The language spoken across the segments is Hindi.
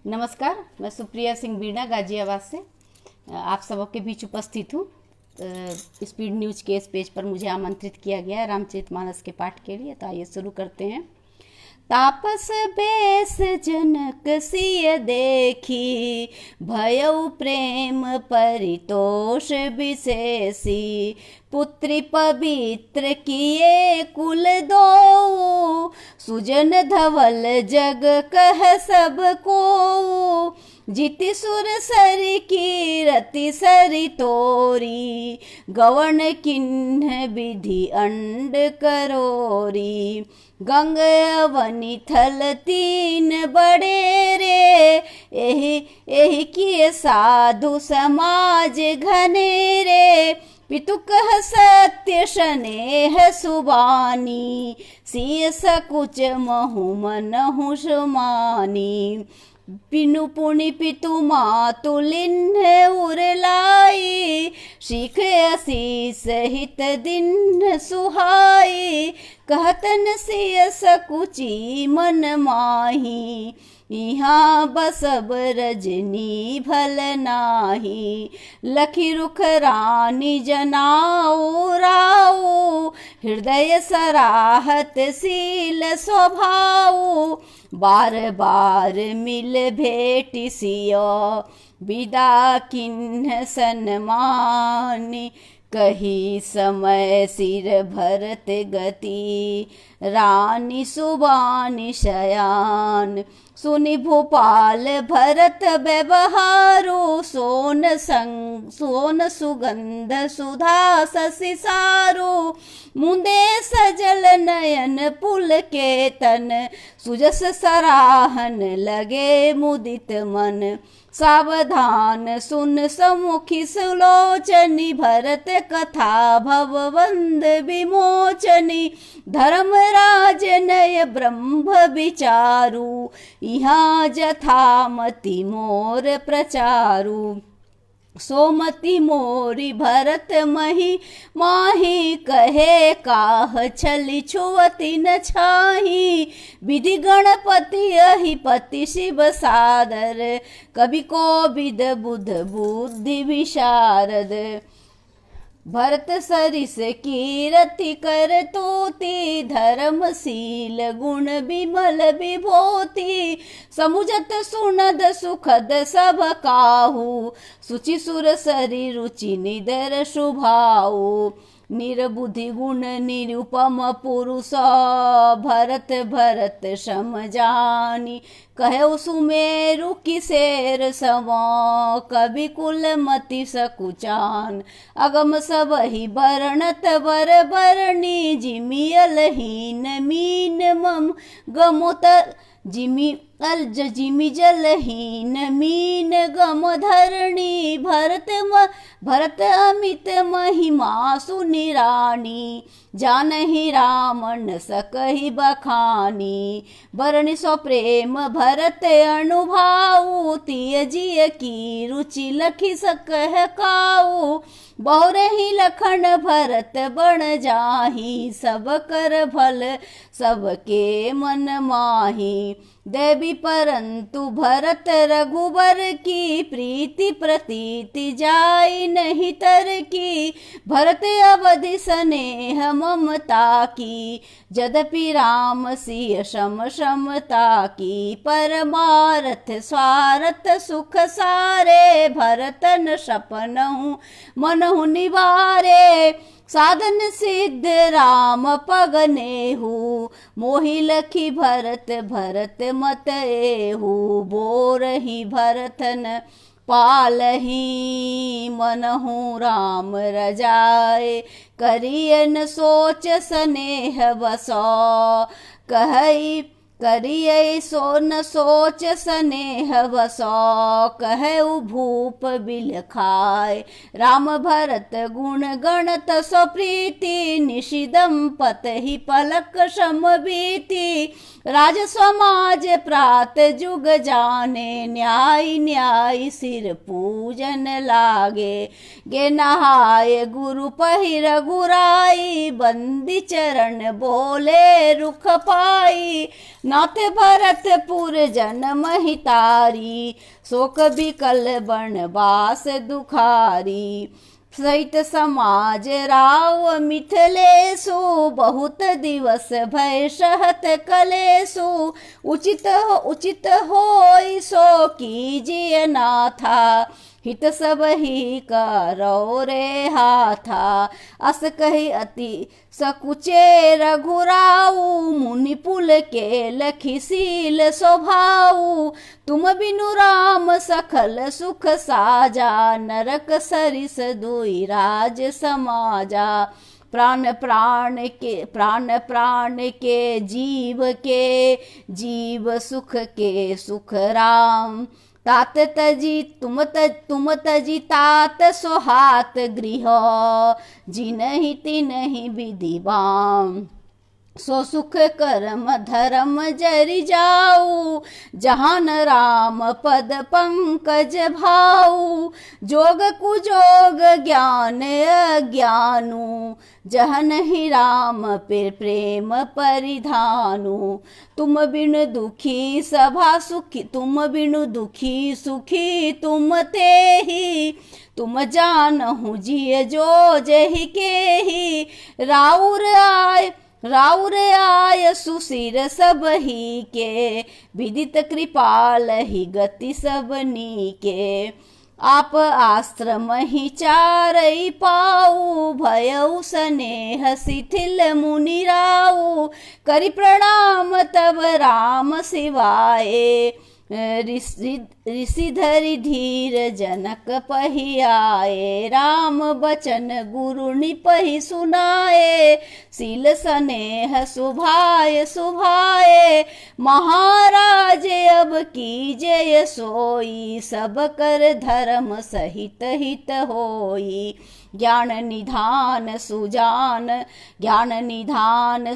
नमस्कार, मैं सुप्रिया सिंह बीना गाजियाबाद से आप सबके बीच उपस्थित हूँ। स्पीड न्यूज के इस पेज पर मुझे आमंत्रित किया गया है रामचरितमानस के पाठ के लिए। तो आइए शुरू करते हैं। तापस बेस जनक सिय देखी, भयउ प्रेम परितोष विशेषी। पुत्री पवित्र किए कुल दो, सुजन धवल जग कह सब को। जिति सुर सरि कीरति सरि तोरी, गवन किन्ह विधि अंड करोरी। गंग अवनि थल तीन बड़े रे, एहि किए साधु समाज घने रे। पितु कह सत्य स्नेह सुबानी, सिय सकुच महु मनहु सुमानी। पिनु पुनि पितु मातु लिन्ह उरलाई, सीख असीस हित दिन सुहाई। कहतन सिय सकुची मन माही, यहाँ बसब रजनी भल नाही। लखी रुख रानी जनाओ राओ, हृदय सराहत सील स्वभाव। बार बार मिल भेटि सियो, विदा किन्ह सन्मानी। कही समय सिर भरत गति, रानी सुबानी शयान। सुनि भूपाल भरत व्यवहारो, सोन सुगंध सुधा शशि सारो। मुंदे सजल नयन पुल के तन, सुजस सराहन लगे मुदित मन। सावधान सुन समुखी सुलोचनी, भरत कथा भवबंध विमोचनी। धर्मराज नय ब्रह्म विचारु, यहाँ जथामति मोर प्रचारु। सोमति मोरी भरत मही माही, कहे काह छलि छुअति न छाही। विधि गणपति अहिपति शिव सादर, कवि कोविद बुध बुद्धि विशारद। भरत सरिस कीरति कर तोति, धर्मशील गुण विमल विभूति। समुझत सुनद सुखद सब काहू, सुचि सुर सरि रुचि निदर शुभाऊ। निर्बुद्धि गुण निरुपम पुरुष, भरत सम जानी। कहे सुमेरु किसेर सम, कवि कुल मति सकुचान। अगम सबहि बरणत बर बरणी, जिमि अलहीन मीन मम गमुत। जिमि जलहीन मीन गम धरणी। भरत अमित महिमा सुनिरानी, जानहि रामन सकहि बखानी। बरनि सो प्रेम भरत अनुभाऊ, तिय जिय की रुचि लखि सकह काऊ। बहुरहि लखन भरत बण जाही, सब कर भल सबके मन माही। देवी परंतु भरत रघुबर की, प्रीति प्रतीति जाई नहीं तर की। भरत अवधि स्नेह ममता की, यद्यपि राम सिय सम समता की। परमारथ स्वार्थ सुख सारे, भरत न सपनहु मनहु निवारे। साधन सिद्ध राम पग नेहु, मोहि लखी भरत मत एहु। बोरहि भरतन पालहि, मनहु राम रजाए। करियन सोच स्नेह बसो, कहई करियै सो न सोच स्नेह बसो। कहु भूप बिलखाय, राम भरत गुण गणत सो प्रीति। निषिदम पतहि पलक समबीति, राज समाज प्रात जुग जाने। न्याय सिर पूजन लागे, गे नहाय गुरु पहिर गुराई। बंदी चरण बोले रुख पाई, नाथ भरतपुर जन्म हितारी, शोक बिकल बनवास दुखारी। सहित समाज राव मिथिलेशु, बहुत दिवस भय सहत कलेशु। उचित होई सो कीजिए नाथा, हित सब ही करो रे हाथा। अस कही अति सकुचे रघुराऊ, मुनि पुल के लखीशील स्वभाऊ। तुम बिनु राम सकल सुख साजा, नरक सरिस दुई राज समाजा। प्राण प्राण के जीव सुख के सुख राम। तात तजी तुम तजी तात सोहात गृह, जिनहि तिनहि विधि बाम। सो सुख कर्म धर्म जरि जाऊ, जहान राम पद पंकज भाऊ। जोग कुजोग ज्ञान अज्ञानु, जहन ही राम प्रेम परिधानु। तुम बिनु दुखी सभा सुखी, तुम बिनु दुखी सुखी तुम तेहि। तुम जानहु जिय जो जेहि केहि, राउर आय सुशिर सब ही के। विदित कृपाल ही गति सबनी के। आप आश्रम ही चारई पाऊ, भयउ स्नेह शिथिल मुनि राऊ। करि प्रणाम तब राम शिवाए, ऋषिधरि धीर जनक पहि आए। राम बचन गुरु निपहि सुनाए, शील स्नेह सुभाए। महाराज अब कीजय सोई, सब कर धर्म सहित हित होई। ज्ञान निधान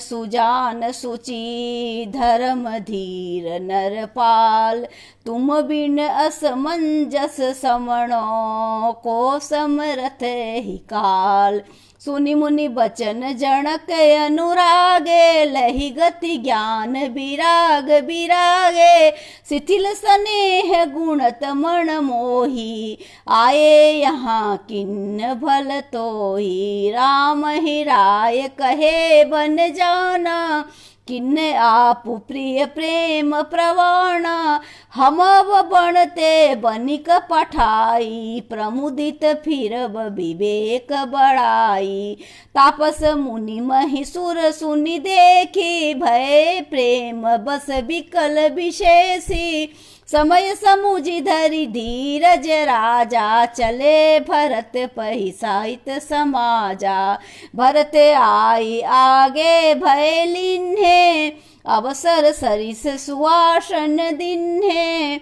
सुजान सुचि, धर्म धीर नरपाल। तुम बिन असमंजस समणो, को समरथ ही काल। सुनि मुनि बचन जनक अनुरागे, लहि गति ज्ञान विरागे। शिथिल स्नेह गुणत मन मोही, आए यहाँ किन्न भल तोही। राम ही राय कहे बन जाना, किन्ने आप प्रिय प्रेम प्रवाणा। हम बनते बनिक पठाई, प्रमुदित फिरब विवेक बढ़ाई। तापस मुनि महिसुर सुनि देखी, भय प्रेम बस विकल विशेषी। समय समुझि धरि धीरज राजा, चले भरत पहि साहित समाजा। भरत आई आगे भय लिन्हे, अवसर सरिस सुवासन दिन्हे।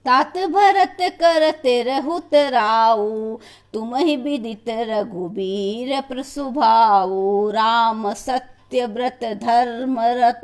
तात भरत करते रहुत राऊ, तुम ही विदित रघुबीर प्रसुभाऊ। राम सत्य व्रत धर्म रत,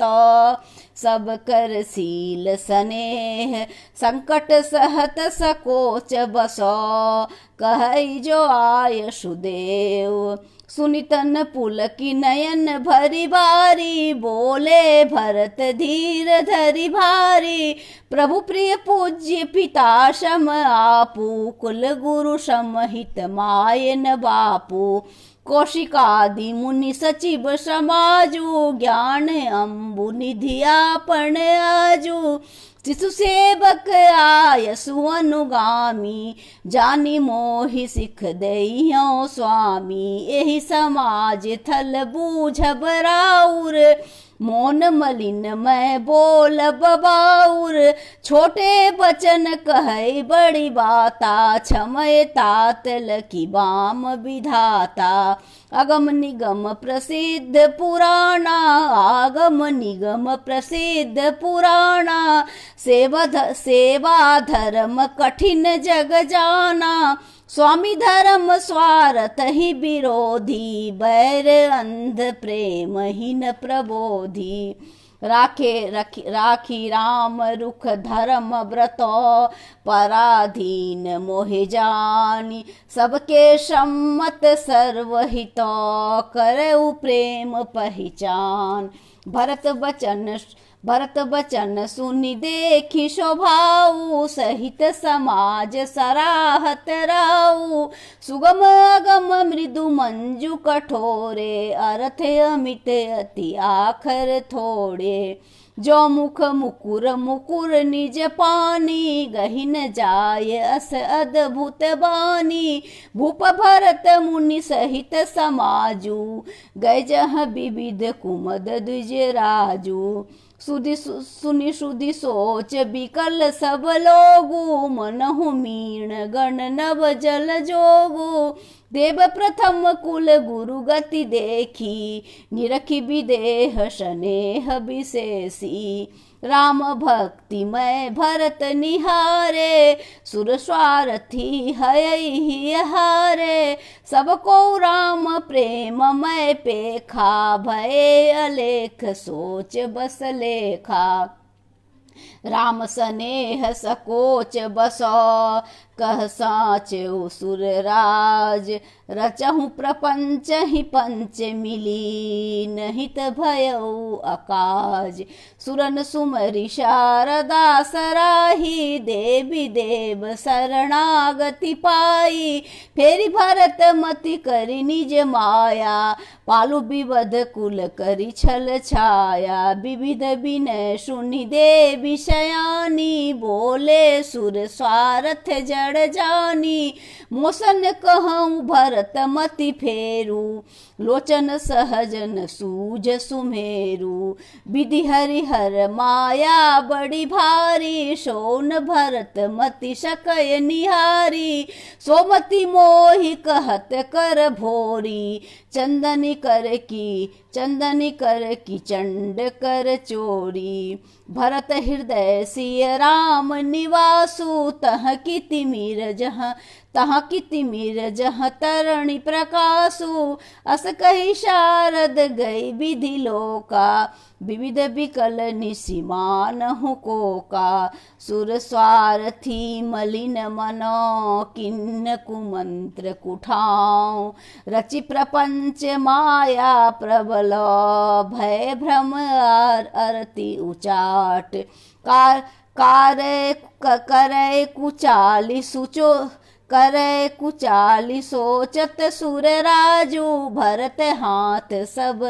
सब कर शील स्नेह। संकट सहत सकोच बसो, कहई जो आय सुदेव। सुनितन पुलकी नयन भरी बारी, बोले भरत धीर धरि भारी। प्रभु प्रिय पूज्य पिता सम आपू, कुल गुरु समहित माय न बापू। कौशिकादि मुनि सचिव समाजू, ज्ञान अम्बु निधि आपण आजू। शिशु सेवक आय सुअनुगामी, जानी मोहि सिख दइयो स्वामी। एहि समाज थल बूझब राउर, मौन मलिन मैं बोल बबाउर। छोटे बचन कहे बड़ी बाता, क्षमय तात लकी बाम विधाता। अगम निगम प्रसिद्ध पुराणा, आगम निगम प्रसिद्ध पुराणा। सेवा धर्म कठिन जग जाना, स्वामी धर्म स्वार्थ ही विरोधी। बैर अंध प्रेम ही न प्रबोधी। राखी राम रुख धर्म व्रतो, पराधीन मोहि जानी। सबके सम्मत सर्वहितो, करऊ प्रेम पहचान। भरत बचन सुनि देखी शोभाऊ, सहित समाज सराहत राऊ। सुगम अगम मृदु मंजु कठोरे, अर्थ अमित अति आखर थोड़े। जो मुख मुकुर मुकुर निज पानी, गहिन जाय अस अद्भुत बानी। भूप भरत मुनि सहित समाजू, गए जहाँ विविध कुमद द्विज राजू। सुनि सुधि सोच बिकल सब लोगु, मनहु मीण गण नव जल जोगु। देव प्रथम कुल गुरु गति देखी, निरखी विदेह स्नेह विशेषी। राम भक्ति मैं भरत निहारे, सुर स्वार्थी हयहि हारे। सबको राम प्रेम मैं पेखा, भय अलेख सोच बस लेखा। राम स्नेह सकोच बसो, कह साच सुर राज। रचहु प्रपंच ही पंच मिली, नहित भयउ अकाज। सुरन सुमरि शारदा सराही, देवी देव शरणागति पाई। फेरि भरत मति करि निज माया, पालु विवध कुल करि छल छाया। विविध विनय सुनि देवी शयानी, बोले सुर स्वार्थ जड़ जानी। मोसन कहूँ भरत मति फेरू, लोचन सहजन सूझ सुमेरु। विधि हरिहर माया बड़ी भारी, सोन भरत मति सकय निहारी। सोमति मोहि कहत कर भोरी, चंदनी कर की चंड कर चोरी। भरत हृदय सिय राम निवासु, तह की तिमिर जहाँ तरणी प्रकाशु। अस कही शारद गई विधि लोका, विविध विकल निशिमान हुको का। सुर स्वार्थी मलिन मनो, किन्न कुमंत्र कुठाऊं। रचि प्रपंच माया प्रबल, भय भ्रम अरति उचाट। करे कुचाली सोचत सुर राजू। भरत हाथ सब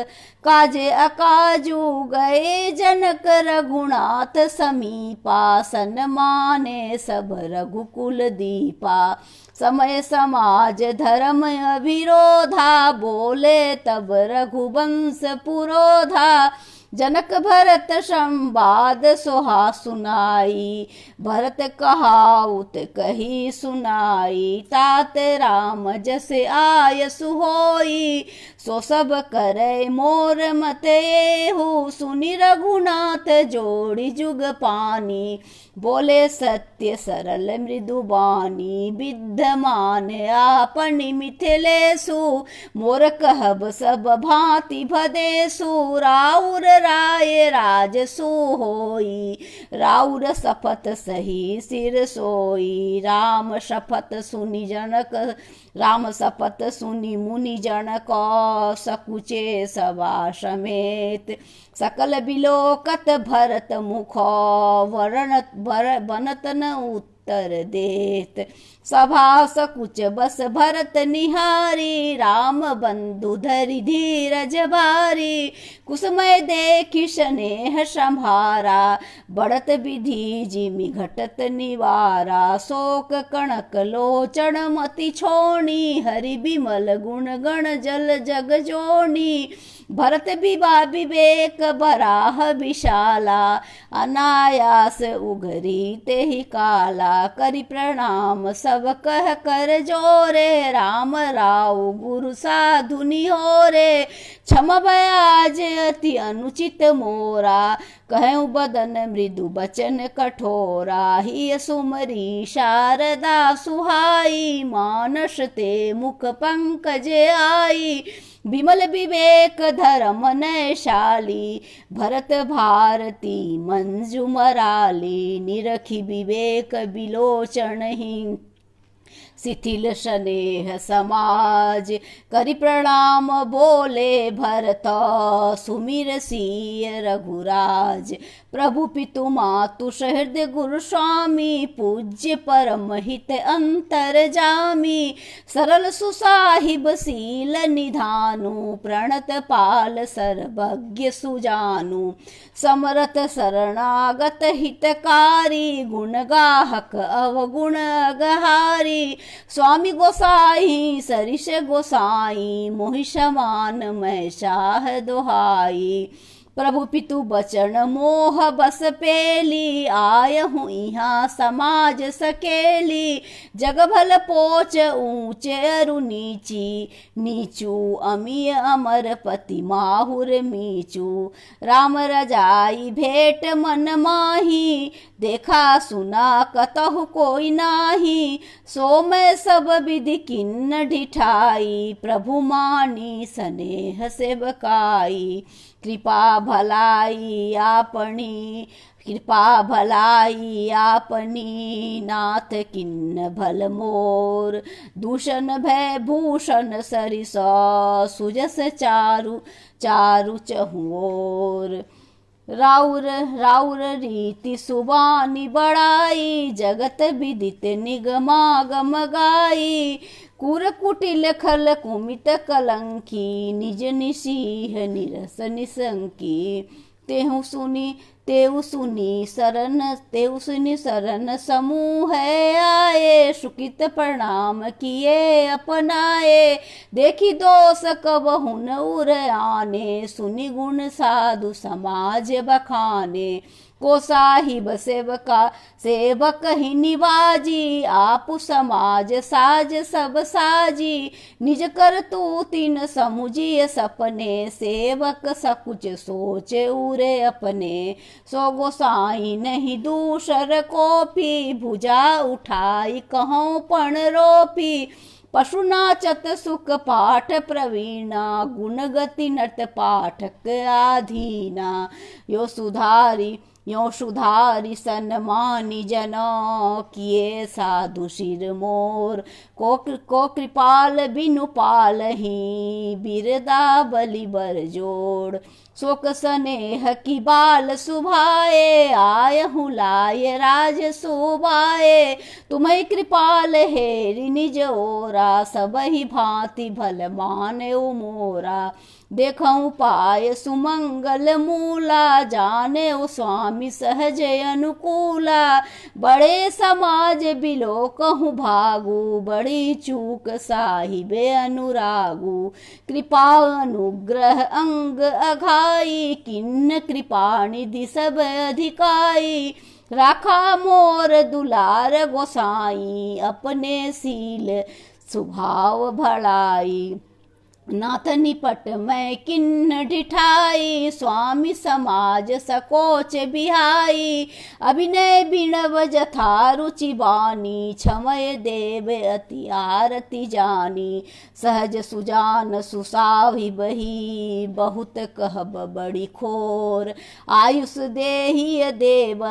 काजे अकाजू, गए जनक रघुनाथ समीपा। सन्माने सब रघुकुल दीपा, समय समाज धर्म अविरोधा। बोले तब रघुवंश पुरोधा, जनक भरत संवाद सोहा सुनाई। भरत कहाउत कही सुनाई, तात राम जस आय सुहोई। सो सब करे मोर मत एहु, सुनि रघुनाथ जोड़ी जुग पानी। बोले सत्य सरल मृदु बानी, विद्यमान आपनि मिथिलेसु। मोर कहब सब भांति भदेसु, राउर राय राजसु होई। राउर शपथ सही सिर सोई। राम शपथ सुनि मुनि जनक, सकुचे सभा समेत। सकल बिलोकत भरत मुख, बनत न उत्तर देत। सभा सकुच बस भरत निहारी, राम बंधु धरि धीरज भारी। कुसमय देखि स्नेह संभारा, बढ़त विधि जिमि घटत निवारा। शोक कणक लोचन मति छोणी, हरि बिमल गुण गण जल जग जोनी। भरत विभा विवेक बराह विशाला, अनायास उघरी तेहि काला। करि प्रणाम सब कह कर जोरे, राम राव गुरु साधु निहोरे। क्षम बयाज अति अनुचित मोरा, कहूँ बदन मृदु बचन कठोरा। ही सुमरी शारदा सुहाई, मानस ते मुख पंकज आई। विमल विवेक धर्म नयशाली, भरत भारती मंजू मराली। निरखी विवेक विलोचन ही, शिथिल स्नेह समाज। करि प्रणाम बोले भरत, सुमिर सिय रघुराज। प्रभु पितु मातु सहृदय गुरु स्वामी, पूज्य परम हित अंतर जामी। सरल सुसाहिब शील निधानु, प्रणत पाल सर्वज्ञ सुजानु। समरथ शरणागत हितकारी, गुण गाहक अवगुण गहारी। स्वामी गोसाई सरिष गोसाई, मोहि समान मैं शाह दुहाई। प्रभु पितु बचन मोह बस पेली, आय हूँ यहाँ समाज सकेली। जग भल पोच ऊंचे अरु नीची, नीचू अमीय अमर पति माहुर मीचू। राम रजाई भेंट मन माही, देखा सुना कतहु कोई नाही। सो मैं सब विधि किन्न ढिठाई, प्रभु मानी स्नेह सेवकाई। कृपा भलाई आपनी, कृपा भलाई आपनी, नाथ किन्न भल मोर। दूषण भय भूषण सरिस, सुजस चारु चारु चहुओर। राउर राउर रीति सुबानी बड़ाई, जगत विदित निगमागम गाई। कुर कुटिल खल कुमित कलंकी, निज निसीह निरस निसंकी। तेहु सुनी शरण समूह आए। शुकित प्रणाम किए अपनाए, देखी दोष कबहु न उर आने। सुनि गुण साधु समाज बखाने, को साहिब सेवक ही निवाजी। आप समाज साज सब साजी, निज कर तू तीन समुझिय सपने। सेवक सकुच सोचे उरे अपने, सो गोसाई नहीं दूसर कोपी। भुजा उठाई कहूँ पण रोपी, पशु नाचत सुख पाठ प्रवीणा। गुण गति नट पाठक आधीना, यो सुधारी सन्मानी जन। किए साधु शिर मोर, को कृपाल बिनु पालही। बिरदा बलि बर जोड़, शोक स्नेह की बाल सुभाए। आय हूँ लाय राज शोभाए, तुम्हें कृपाल हेरि निज ओरा। सबहि भांति भल माने मोरा, देखऊँ पाय सुमंगल मूला। जाने ओ स्वामी सहज अनुकूला, बड़े समाज बिलो कहूँ भागू। बड़ी चूक साहिबे अनुरागू, कृपा अनुग्रह अंग अघाई। किन्न कृपा निधि सब अधिकाई, राखा मोर दुलार गोसाई। अपने सील स्वभाव भलाई, नाथ निपट मैं किन्न ढिठाई। स्वामी समाज सकोच बिहाई, अभिनय बिणव जथा रुचि बानी। क्षमय देव अति आरती जानी, सहज सुजान सुसाहि बही। बहुत कहब बड़ी खोर, आयुष देहि देव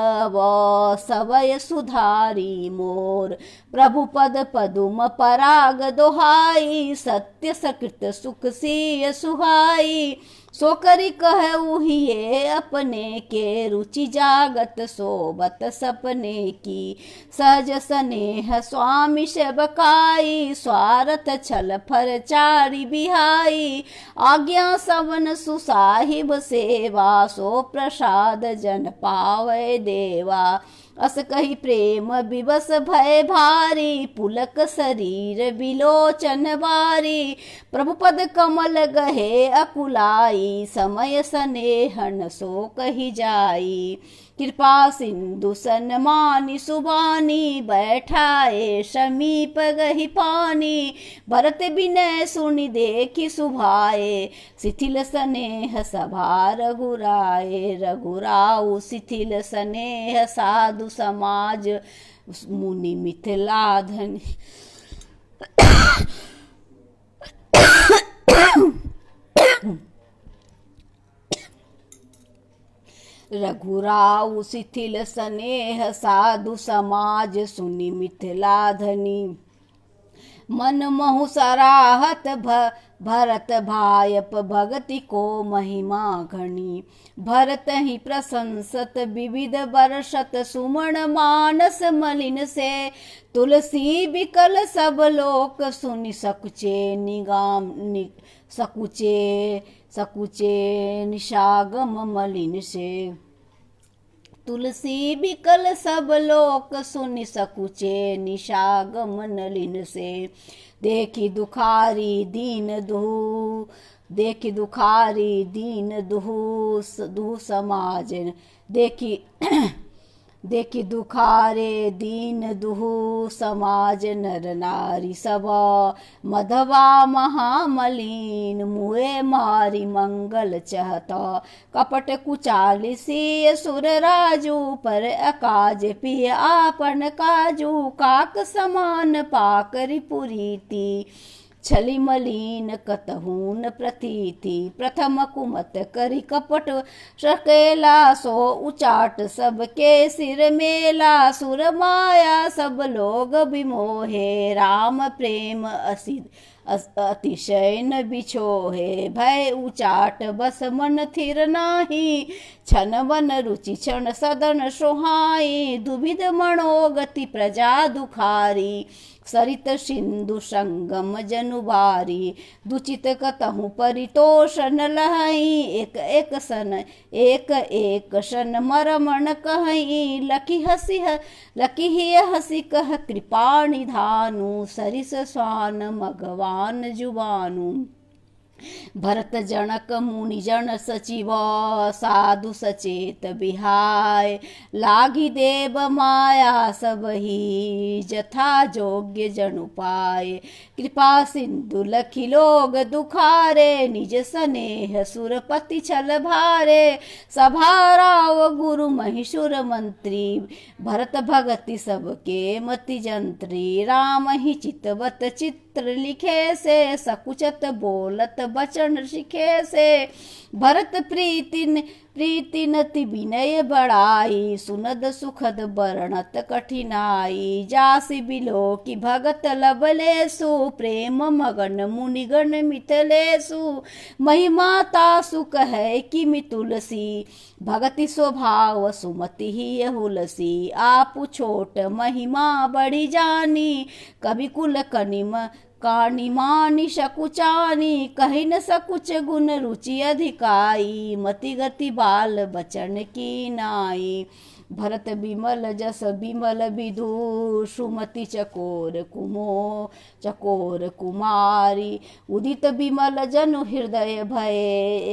सवय सुधारी मोर। प्रभु पद पदुम पराग दोहाई, सत्य सकृत सुख सिय सुहाई। सो करि कहु हिये अपने के, रुचि जागत सोबत सपने की। सहज स्नेह स्वामी सेवकाई, स्वार्थ छल फर चारि बिहाई। आज्ञा सवन सुसाहिब सेवा, सो प्रसाद जन पावै देवा। अस कही प्रेम विवश भय भारी, पुलक शरीर बिलोचन बारी। प्रभु पद कमल गहे अकुलाई, समय स्नेहन सो कही जाई। कृपा सिंधु सन्मानी सुबानी, बैठाए समीप गही पानी। भरत विनय सुनि देखि सुभाए, शिथिल स्नेह सभा रघुराए। रघुराऊ शिथिल स्नेह साधु समाज, मुनि मिथिला धन। रघुराऊ शिथिल स्नेह साधु समाज, सुनि मिथिला धनी। मन महु सराहत भरत भायप भगति को महिमा घनी। भरत ही प्रशंसत विविध बरसत सुमन मानस मलिन से। तुलसी बिकल सब लोक सुनि सकुचे निगाम सकुचे निशागम मलिन से। तुलसी बिकल सब लोक सुनि सकुचे निशागम नलिन से। देखी दुखारी दीन दुहु समाज देखी दुखारे दीन दुहु समाज नर नारी सब। मधवा महामलीन मुए मारी मंगल चहत। कपट कुचालिसी सुर राजू पर अकाज पिय आपन काजू। काक समान पाकरि पुरीति छली मलीन कतहून प्रतीति। प्रथम कुमत करी कपट सकेला सो उचाट सबके सिर मेला। सुर माया सब लोग विमोहे राम प्रेम अतिशय न बिछोहे। भय उचाट बस मन थिर नाही छन वन रुचि क्षण सदन सोहाई। दुविध मनोगति प्रजा दुखारी सरित सिंधु संगम जनुबारी। दुचित कतहु परितोष न लहई एक एक सन मरमण कहई। लकी हसी कह कृपा निधानु सरिस स्वान मगवान जुबानु। भरत जनक मुनि जन सचिव साधु सचेत बिहाय। लागी देव माया सबही जथा जोग्य जनु पाए। कृपा सिंधु लखी लोग दुखारे निज स्नेह सुरपति छल भारे। सभा राव गुरु महिषुर मंत्री भरत भगति सबके मति जंत्री। राम ही चितवत चित्र लिखे से सकुचत बोलत बचन शिखे से। भरत प्रीति नति विनय बढ़ाई सुनद सुखद वर्णत कठिनाई। जासि बिलो की भगत लबलेसु प्रेम मगन मुनिगण मिथलेसु। महिमा तासु कहे कि तुलसी भगति स्वभाव सुमति ही हुलसी। आपु छोट महिमा बड़ी जानी कवि कुल कनिम कानी मानी शकुचानी। कही न सकुच गुण रुचि अधिकाई मति गति बाल बचन की नाई। भरत बिमल जस बिमल विधु सुमति चकोर कुमारी। उदित बिमल जनु हृदय भय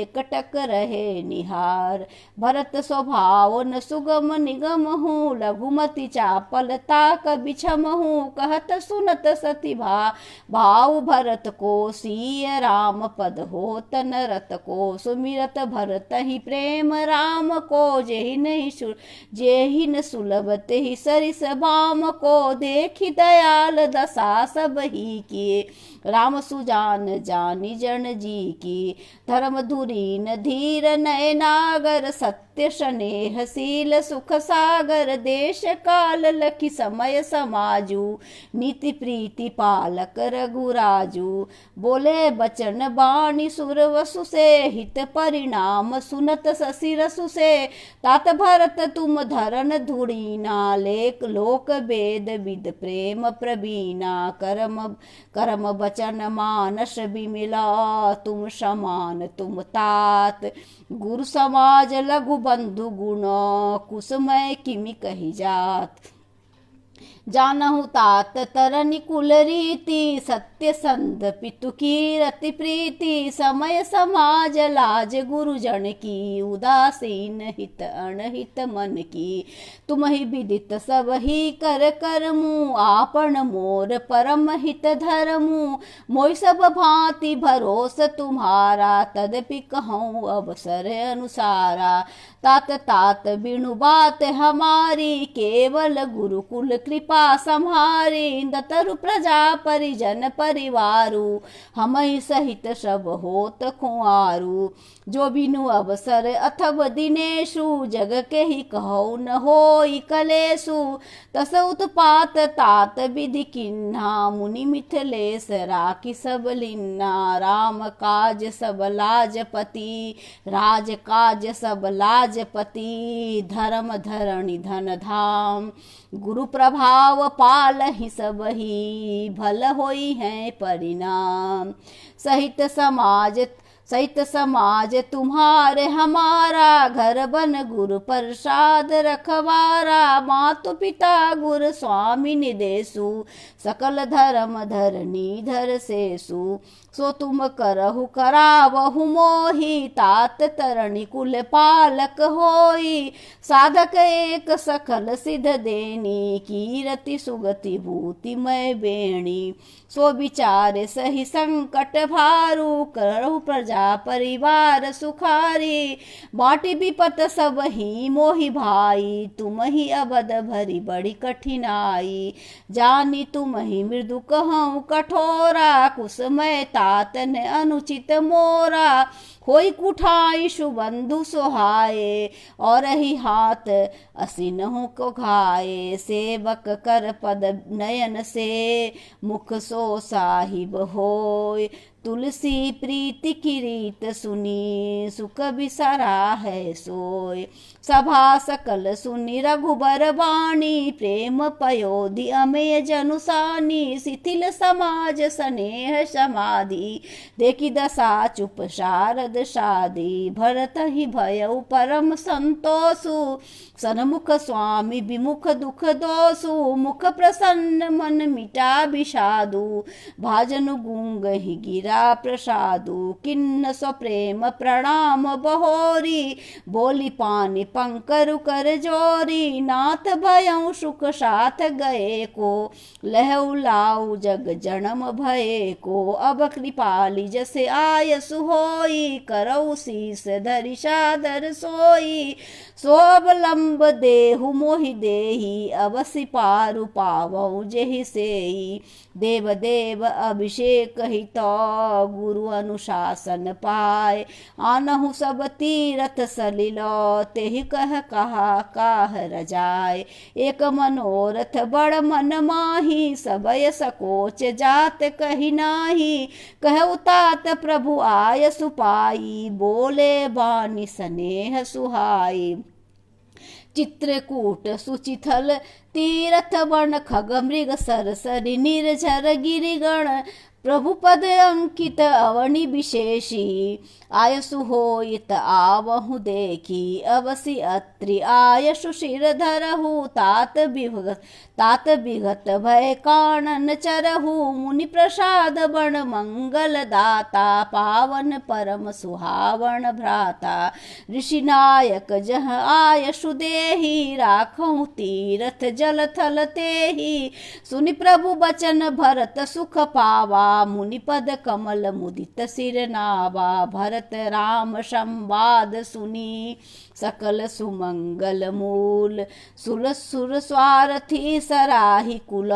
एकटक रहे निहार। भरत स्वभाव न सुगम निगम हूँ लघुमति चापल ताक बिछम हूँ। कहत सुनत सती भाव भरत को सीय राम पद हो तन रत को। सुमिरत भरत ही प्रेम राम को जेहि न सुलभ तेहि सरिस बाम को। देखि दयाल दशा सब ही किए राम सुजान जानी जन जी की। धर्म धुरीन धीर नय नागर सत्य स्नेहशील सुख सागर। देश काल लखी समय समाजू नीति प्रीति पालक रघुराजू। बोले बचन बाणी सुर वसु से हित परिणाम सुनत शशि रसु से। तात भरत तुम धरन धुरीना लेक लोक वेद विद प्रेम प्रवीणा। करम वचन मानस बिमिला तुम समान तुम तात। गुरु समाज लघु बंधु गुण कुसमय किमि कही जात। जानहु तात तरनि कुल रीति सत्य संध पितु की रति प्रीति। समय समाज लाज गुरुजन की उदासीन हित अनहित मन की। तुम ही विदित सब ही कर करमु आपन मोर परम हित धरमु। मोय सब भांति भरोस तुम्हारा तदपि कहूँ अवसर अनुसारा। तात बिनु बात हमारी केवल गुरुकुल कृपा सम्हारी, दतरु प्रजा परिजन परिवारु, हमहि सहित सब होत खुआरू। जो बिनु अवसर अथव दिनेशु, जग के ही कहु न होई कलेशु। तस उत्पात तात विधि किन्हा, मुनि मिथिलेश राखी सब लिन्हा। राम काज सब लाजपति, राज काज सब लाजपति, धर्म धरणी धन धाम। गुरु प्रभाव पालहि सबहि, भल होई है परिणाम। सहित समाज तुम्हारे हमारा, घर बन गुरु प्रसाद रखवारा। मातु पिता गुरु स्वामी निदेशु, सकल धर्म धरनी धर सेसु। सो तुम करहु करावहु मोहि, तात तरणी कुल पालक होई। साधक एक सकल सिद्ध देनी, कीरति सुगति भूति मय बेणी। सो विचारे सही संकट भारू, करहु प्रजा परिवार सुखारी। बाटी विपत सब ही मोहि भाई, तुम ही अबद भरी बड़ी कठिनाई। जानी तुम ही मृदु कहूँ कठोरा, कुसमय तातन अनुचित मोरा। होई कुठाई सुबंधु सोहाए, और ही हाथ असिनहु को घाये। सेवक कर पद नयन से, मुख सो साहिब होय। तुलसी प्रीति की रीत सुनी, सुख बिसरा है सोय। सभा सकल सुनि रघुबर वाणी, प्रेम पयोधि अमेय जनुसानी। शिथिल समाज स्नेह समाधि, देखी दशा चुप शारद शादी। भरत ही भयउ परम संतोषु, सन्मुख स्वामी विमुख दुख दोषु। मुख प्रसन्न मन मिटा विषादु, भाजनु गुंग ही गिरा प्रसादु। किन्न सो प्रेम प्रणाम बहोरी, बोली पानी पंकर कर जोरी। नाथ भयउ सुख साथ गए को, लहउ लाउ जग जन्म भये को। अब कृपाली जसे आयसु होई, करऊ शीस धरि सादर सोई। सो अवलंब देहु मोहि देही, अवसि पारु पावऊ जेहि सेई। देव देव अभिषेक हित, गुरु अनुशासन पाए। आनहु सब तीरथ सलिल, तेहि कह कहा काह रजाए। एक मनोरथ बड़ मन माही, सबय सकोच जात कही नाही। कहु तात प्रभु आय सुपाई, बोले बानी स्नेह सुहाई। चित्रकूट सुचिथल तीरथ वन, खग मृग सरसरि निर्झर गिरिगण। प्रभु पद अंकित अवनि विशेषी, आयसु होइत आवहु देखी। अवसि अत्रि आयसु शिर धरहु, तात विगत भय कानन चरहु। मुनि प्रसाद बण मंगल दाता, पावन परम सुहावन भ्राता। ऋषि नायक जह आयसु देहि, राखहु तीरथ जल थल तेहि। सुनि प्रभु बचन भरत सुख पावा, मुनि पद कमल मुदित सिर नावा। भरत राम संवाद सुनी, सकल सुमंगल मूल। सुर स्वारथी सराही कुल,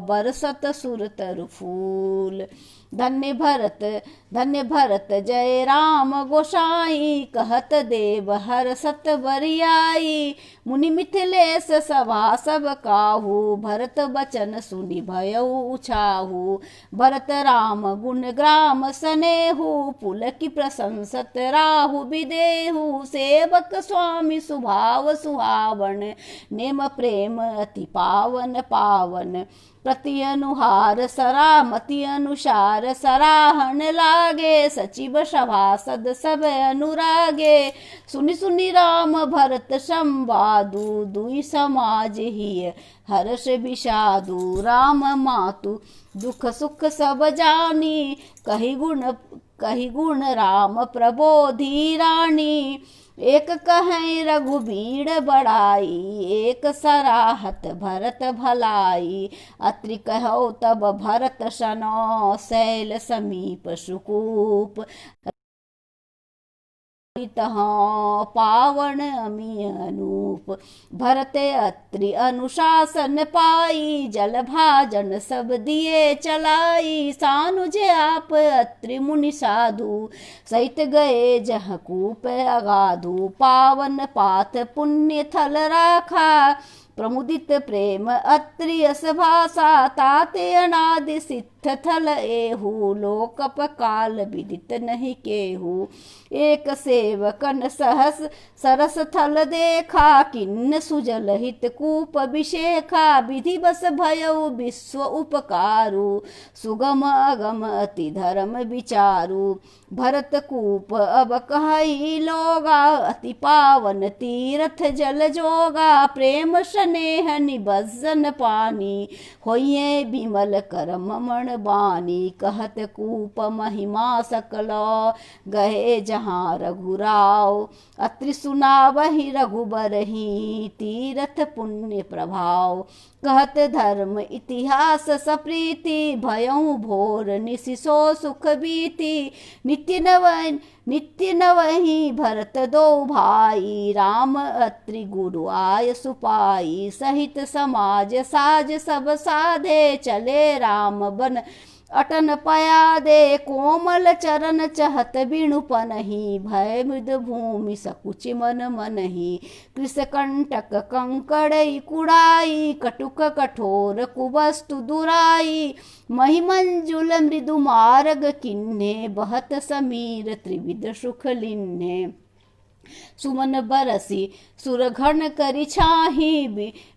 बरसत सुर तरु फूल। धन्य भरत जय राम गोसाई, कहत देव हरसत बरियाई। मुनि मिथिलेश सभा सब काहू, भरत बचन सुनि भयउ उछाहू। भरत राम गुण ग्राम सनेहु, पुलकी प्रशंसत राहु विदेहु। सेवक स्वामी सुभाव सुहावन, नेम प्रेम अति पावन पावन। प्रति अनुहार सरामति अनुसार, सराहन लागे। सचिव सभासद सब अनुरागे, सुनि सुनि राम भरत संवादु। दुई समाज ही हर्ष विषादु। राम मातु दुख सुख सब जानी, कही गुण राम प्रबोधि रानी। एक कहें रघुबीर बड़ाई, एक सराहत भरत भलाई। अत्रि कहो तब भरत सनो, शैल समीप सुकूप। तहाँ पावन अमी अनूप। भरत अत्रि अनुशासन पाई, जल भाजन सब दिए चलाई। सानुज आप अत्रि मुनि साधु, सहित गए जह कूप अगाधु। पावन पाथ पुण्य थल राखा, प्रमुदित प्रेम अत्रि यस भाषा। ताते अनादि सिद्ध थल एहू, लोकप काल विदित नहीं केहू। एक सेवकन सहस सरस थल देखा, किन्न सुजल हित कूप अभिषेखा। विधि बस भयउ विश्व उपकारु, सुगम अगम अति धर्म विचारु। भरत कूप अब कहि लोगा, अति पावन तीर्थ जल जोगा। प्रेम स्नेह निबज्जन पानी, होइए विमल करम मण बानी। कहत कूप महिमा सकल, गए जहाँ रघुराव। अत्रि सुनावहि रघुबरहि, तीर्थ पुण्य प्रभाव। कहत धर्म इतिहास सप्रीति, भयउ भोर निशिसो सुख बीति। नित्य नवहि भरत दो भाई, राम अत्रि गुरु आय सुपाई। सहित समाज साज सब साधे, चले राम बन अटन पया दे। कोमल चरण चहत बिनु पनहि, भय मृद भूमि सकुच मन मनहि। कृष कंटक कंकड़ई कुड़ाई, कटुक कठोर कुवस्तु दुराई। महिमंजुल मृदु मार्ग किन्हे, बहत समीर त्रिविध सुख लिन्हे। सुमन बरसी सुरघन करि छाही,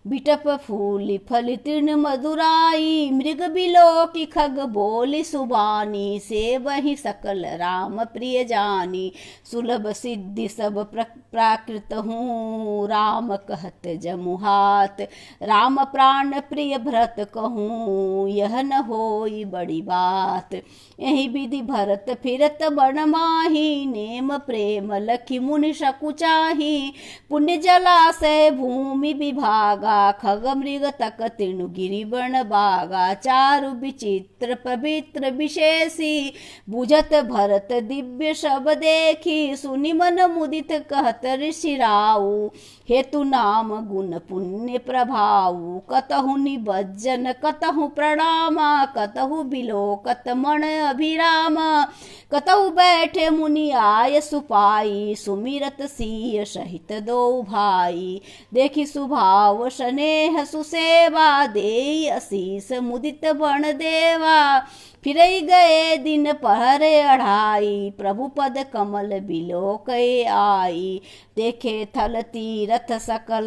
बिटप फूलि फलि तृण मधुराई। मृग बिलोकि खग बोलि सुबानी, सेवहि सकल राम प्रिय जानी। सुलभ सिद्धि सब प्राकृत हूँ, राम कहत जमुहात। राम प्राण प्रिय भरत कहूँ, यह न होई बड़ी बात। यही विधि भरत फिरत बन माही, नेम प्रेम लखि मुनि सकुचाही। पुण्य जलाशय भूमि विभागा, खग मृग तक तृण गिरि बन बागा। चारु विचित्र पवित्र विशेषी, बुझत भरत दिव्य शब देखी। सुनि मन मुदित कहत ऋषि राऊ, हेतु नाम गुण पुण्य प्रभाऊ। कतहु निबज्जन कतहु प्रणामा, कतहु बिलोकत मन अभिरामा। कतहु बैठे मुनि आय सुपाई, सुमिरत सिय सहित दो भाई। देखि सुभाव स्नेह सुसेवा, देई असीस मुदित बण देवा। फिरई गए दिन पहरे अढ़ाई, प्रभु पद कमल बिलोकय आई। देखे थल तीरथ सकल,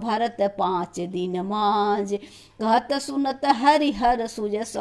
भरत 5 दिन मांझ। कहत सुनत हरिहर सुजस,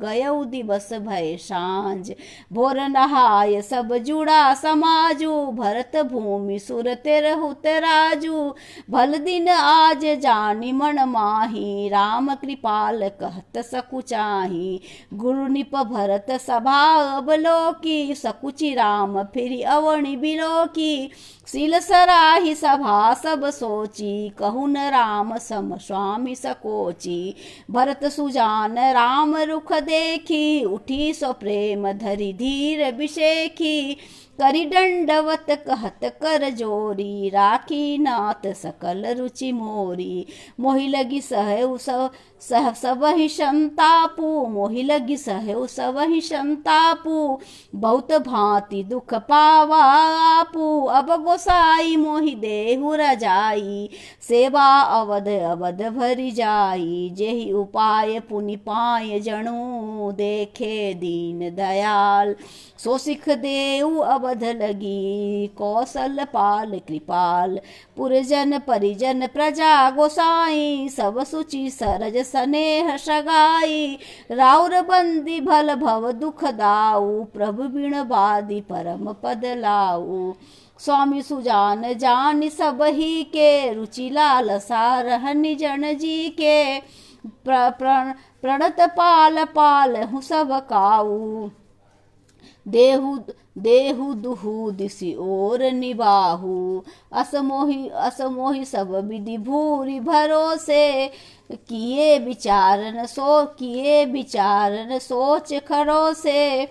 गयउ दिवस भय सांझ। भोर नहाय सब जुड़ा समाजू, भरत भूमि सुर तेरहुत राजू। भल दिन आज जानि मन माही, राम कृपाल कहत सकुचाही। गुरु निप भरत सभा अवलोकी, सकुचि राम फिरि अवनि बिलोकी। शील सराहि सभा सब सोची, कहु न राम सम स्वामी सकोची। भरत सुजान राम रुख देखी, उठी सो प्रेम धरि धीर बिशेखी। करि दंडवत कहत कर जोरी, राखी नाथ सकल रुचि मोरी। मोहि लगी सहउ सबहि संतापू, मोहि लगी सहउ सबहि संतापू। बहुत भांति दुख पावा आपू, अब गोसाई मोहि देहु रजाई। सेवा अवध अवध भरि जाई, जेहि उपाय पुनि पाय जनु। देखे दीन दयाल सो सिख देऊ अवध लगी, कौशल पाल कृपाल। पुरजन परिजन प्रजा गोसाई, सब सुचि सरज स्नेह सगाई। राउर बंदी भल भव दुख दाऊ, प्रभु बिन बादी परम पद लाऊ। स्वामी सुजान जानि सबहि के, रुचि लालसा रहनि जन जी के। प्रणत पाल पालहु सब काऊ, देहु दुहु दिसि ओर निबाहु। असमोहि सब विधि भूरि भरोसे, किए विचारन सोच खरोसे।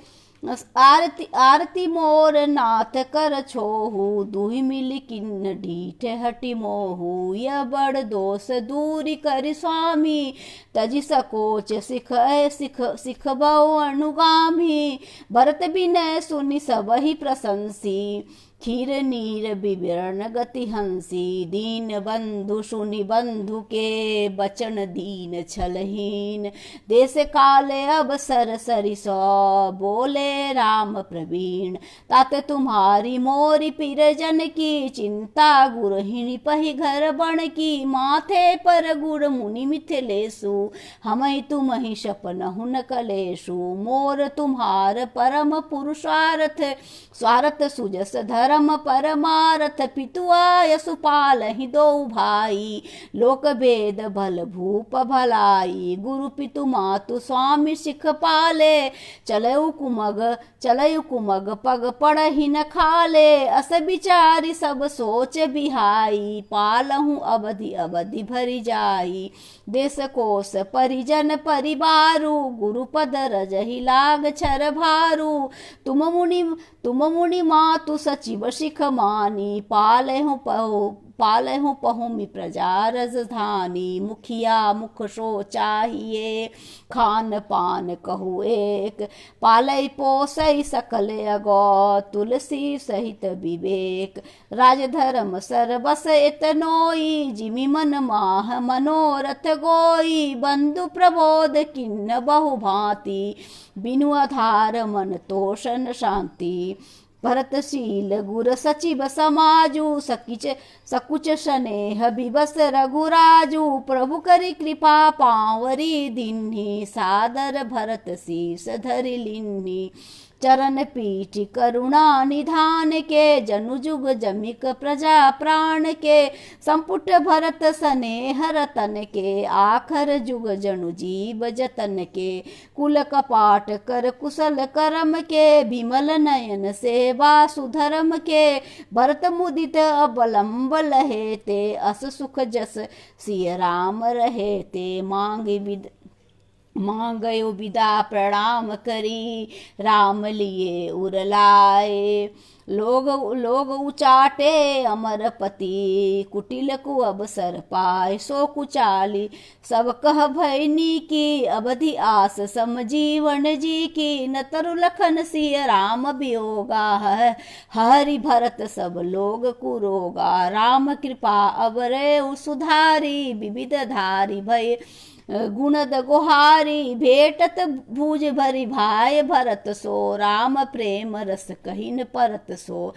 आरती आरती मोर नाथ कर छोहू, दुहि मिल किन्न ढीठ हटि मोहू। यह बड़ दोष दूरी कर स्वामी, तजि सकोच सिख बहु अनुगामी। भरत बिनय सुनि सबहि प्रशंसी, खीर नीर विवरण गति हंसी। दीन बंधु सुनि बंधु के, बचन दीन छलहीन। देश काल अवसर सरिस, बोले राम प्रवीण। तात तुम्हारी मोरी पिरजन की, चिंता गुरहिणी पहि घर बन की। माथे पर गुर मुनि मिथिलेशु, हमहि तुम्हि सपनहु न कलेशु। मोर तुम्हार परम पुरुषार्थ, स्वार्थ सुजस धर्म परमारथ। पितु आयसु पालहि दो भाई, लोक भेद भल भूप भलाई। गुरु पितु मातु स्वामी सिख पाले, चलऊ कुमग पग पड़हि न खाले। अस बिचारी सब सोच बिहाई, पालहु अवधि अवधि भरि जाई। देश कोश परिजन परिवारु, गुरुपद रजहि लाग छर भारू। तुम मुनि मातु सचिव सिख मानी, पालहु पहुमि प्रजा राजधानी। मुखिया मुख सो चाहिए, खान पान कहु एक। पालय पोसई सकल अगो, तुलसी सहित विवेक। राजधर्म सरबस एतनोई, जिमि मन माह मनोरथ गोई। बंधु प्रबोध किन्न बहु भांति, बिनु आधार मन तोषण शांति। भरतशील गुर सचिव समाजु, सकुच स्नेह विवश रघुराजु। प्रभु करि कृपा पावरी दीन्ही, सादर भरत शीस धरि लीन्ही। चरण पीठ करुणा निधान के, जनु जुग जमिक प्रजा प्राण के। संपुट भरत स्नेह रतन के, आखर जुग जनु जीव जतन के। कुल कपाट कर कुशल करम के, विमल नयन सेवा सुधर्म के। भरत मुदित अवलंब लहे ते, अस सुख जस सिय राम रहे ते। मांगयो विदा प्रणाम करी, राम लिए उरलाए। लोग उचाटे अमरपति, कुटिल कु अवसर पाए। सो कुचाली सब कह भयनी की, अवधि आस समजीवन जी की। न तरु लखन सिय राम वियोगा, हरि भरत सब लोग कुरोगा। राम कृपा अवरे सुधारी, विविध धारी भय गुणद गुहारी। भेटत भुज भरि भाय भरत सो, राम प्रेम रस कहिन परत सो।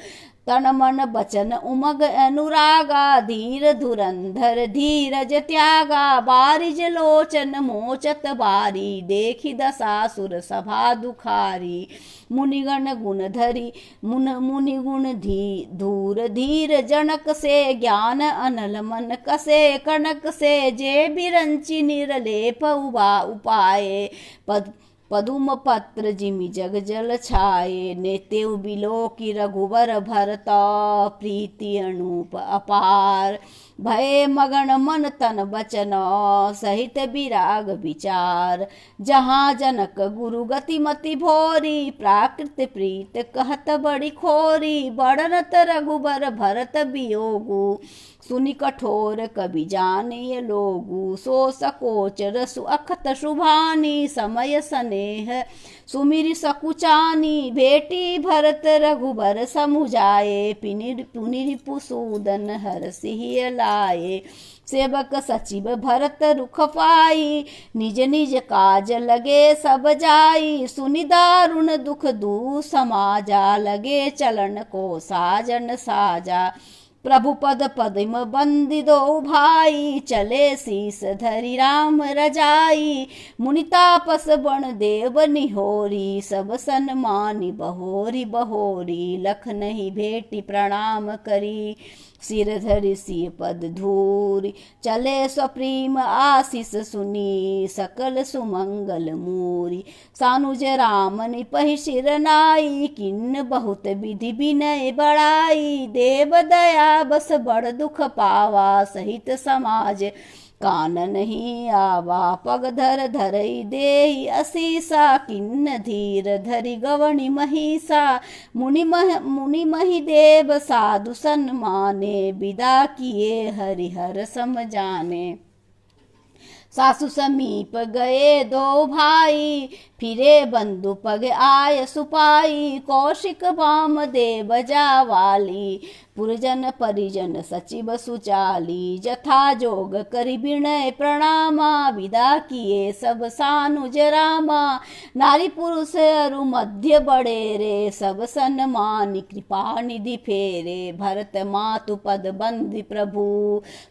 तन मन बचन उमग अनुरागा, धीर धुरंधर धीरज त्यागा। बारिज लोचन मोचत बारी, देखि दसासुर सभा दुखारी। मुनिगण गुण धरि मुनि गुण धूर धीर जनक से। ज्ञान अनल मन कसे कनक से, जे बिरंचि निर्लेप उपाये। पदुम पत्र जिमि जग जल छाये, नेतेउ बिलो की रघुवर भरता। प्रीति अनूप अपार, भय मगन मन तन बचन, सहित विराग विचार। जहाँ जनक गुरु गति मति भोरी, प्राकृत प्रीत कहत बड़ी खोरी। बड़नत रघुबर भरत वियोगु, सुनि कठोर कवि जानिय लोगु। सो सकोच रसु अखत शुभानी, समय स्नेह सुमिरि सकुचानी। भेटी भरत रघुबर समुझाए, पुनि रिपुसूदन हरषि लाए। सेवक सचिव भरत रुख पाई, निज निज काज लगे सब जाई। सुनि दारुण दुख दू समाजा, लगे चलन को साजन साजा। प्रभु पद पद्म बंदी दो भाई, चले शीस धरि राम रजाई। मुनि तापस बन देव निहोरी, सब सन्मानि बहोरी बहोरी। लख नहीं भेटी प्रणाम करी, सिर धरि सिय पद धूरी। चले स्वप्रीम आशीष सुनी, सकल सुमंगल मूरी। सानुज राम निपहि सिर नाई, किन्न बहुत विधि विनय बड़ाई। देव दया बस बड़ दुख पावा, सहित समाज कान नहीं आवा पग धर धरई देहि असीसा किन्न धीर धरि गवणी महिषा मुनि मही देव साधु सन्माने विदा किए हरिहर सम जाने। सासु समीप गए दो भाई फिरे बंधु पग आय सुपाई कौशिक वाम देव जावाली पुरजन परिजन सचिव सुचाली जथा जोग करि विनय प्रणामा विदा किए सब सानुज रामा। नारी पुरुष अरु मध्य बड़े रे सब सन्मानि कृपा निधि फेरे भरत मातु पद बंदी प्रभु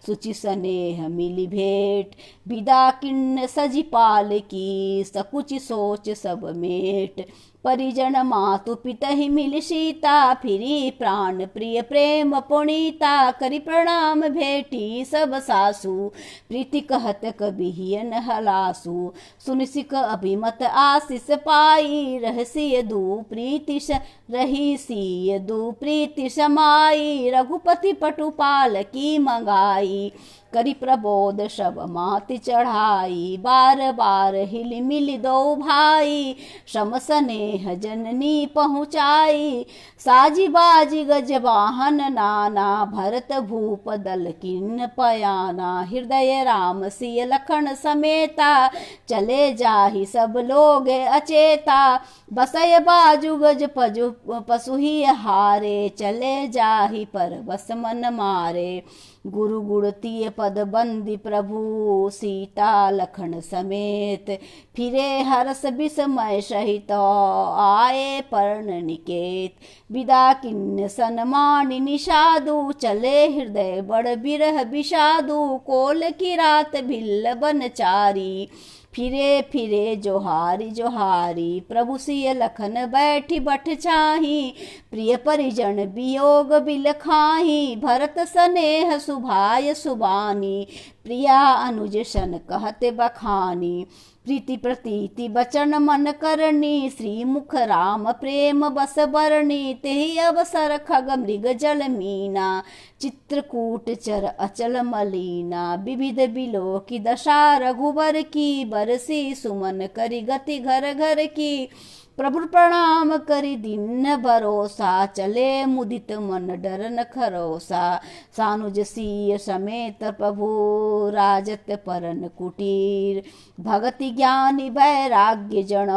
सुचि स्नेह मिली भेंट विदा किन्न सजी पाल की सकुचि सोच सब मेट। परिजन मातु पितहि मिल सीता फिरी प्राण प्रिय प्रेम पुनीता करि प्रणाम भेटी सब सासु प्रीति कहत कबिहियन हलासु। सुन सिक अभिमत आशीष पाई रहसी दू प्रीति रहीसी दू प्रीति समाई रघुपति पटुपाल की मंगाई करि प्रबोध शब माति चढ़ाई बार बार हिल मिल दो भाई श्रम स्नेह जननी पहुँचाई। साजी बाजी गज वाहन नाना भरत भूप दल किन्न पयाना हृदय राम सिय लखन समेता चले जाहि सब लोग अचेता। बसय बाजू गज पशु ही हारे चले जाहि पर बस मन मारे। गुरु गुणतीय पद बंदी प्रभु सीता लखन समेत फिरे हरस विस्मय सहित आए पर्ण निकेत। विदा किन्न सन्मानि निषादु चले हृदय बड़ बिरह विषादु कोल की रात भिल्ल बनचारी फिरे फिरे जोहारी जोहारी। प्रभु सिय लखन बैठी बठ छाही प्रिय परिजन वियोग बिल खाही भरत स्नेह सुभाय सुबानी प्रिया अनुज सन कहते बखानी। प्रीति प्रतीति बचन मन करनी श्री मुख राम प्रेम बस बरनी तेहि अवसर खग मृग जल मीना चित्रकूट चर अचल मलीना। विविध बिलो की दशा रघुबर की बरसी सुमन करि गति घर घर की। प्रभु प्रणाम करि दीन भरोसा चले मुदित मन डर न खरोसा। सानुज सीय समेत प्रभु राजत परन कुटीर भगति ज्ञानी वैराग्य जन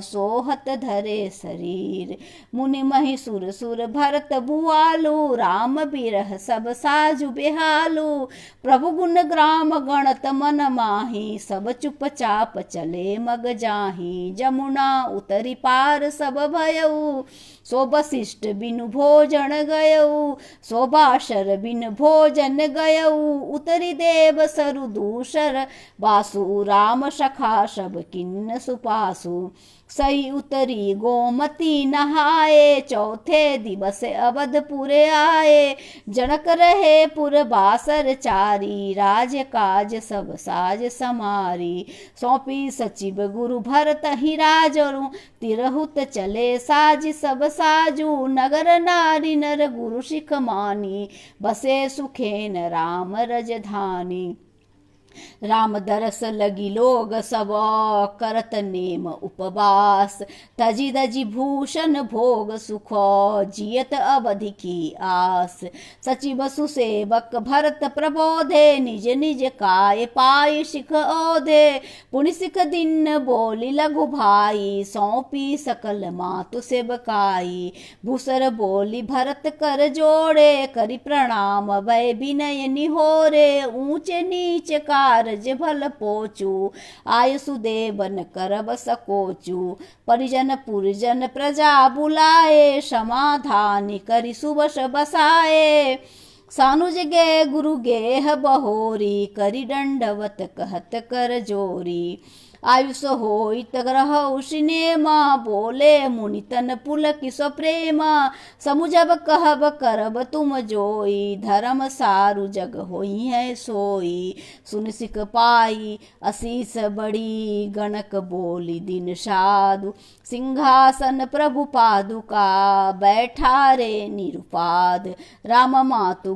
सोहत धरे शरीर। मुनि महि सुर सुर भरत भुआलु राम बिरह सब साजु बेहालु। प्रभु गुण ग्राम गणत मन माही सब चुप चाप चले मग जाही। जमुना उतरी पार सब भयऊ सो वशिष्ठ बिनु भोजन गयऊ सो बाशर बिन भोजन गयऊ। उतरी देव सरु दूषर वासु राम सखा सब किन्न सुपासु। सही उतरी गोमती नहाए चौथे दिवस अवधपुरे आए। जनक रहे पुर बासर चारी राज काज सब साज समारी। सौंपी सचिव गुरु भरत ही राजरु तिरहुत चले साज सब साजू। नगर नारी नर गुरु शिख मानी बसे सुखेन राम रजधानी। राम दरस लगी लोग सब करत नेम उपवास तजी दजी भूषण भोग सुख जियत अवधि की आस। सचिव सुसेवक भरत प्रबोधे निज निज काय पाई शिख ओधे। पुनि सिख दिन बोली लघु भाई सौंपी सकल मातु सेवकाई। भूसर बोली भरत कर जोड़े करि प्रणाम वै विनय निहोरे। ऊंचे नीच कारज भल पोचू आय सुदेवन करब सकोचू। परिजन पुरजन प्रजा बुलाए समाधान करि सुबस बसाए। सानुज गे गुरु गेह बहोरी करि दंडवत कहत कर जोरी। आयुष होइत ग्रह सिनेमा बोले मुनि तन पुलक सो प्रेमा। समुझब कहब करब तुम जोई धर्म सारु जग होई है सोई। सुन सिख पाई असीस बड़ी गणक बोली दिन साधु। सिंहासन प्रभु पादुका बैठा रे निरुपाद। राम मातु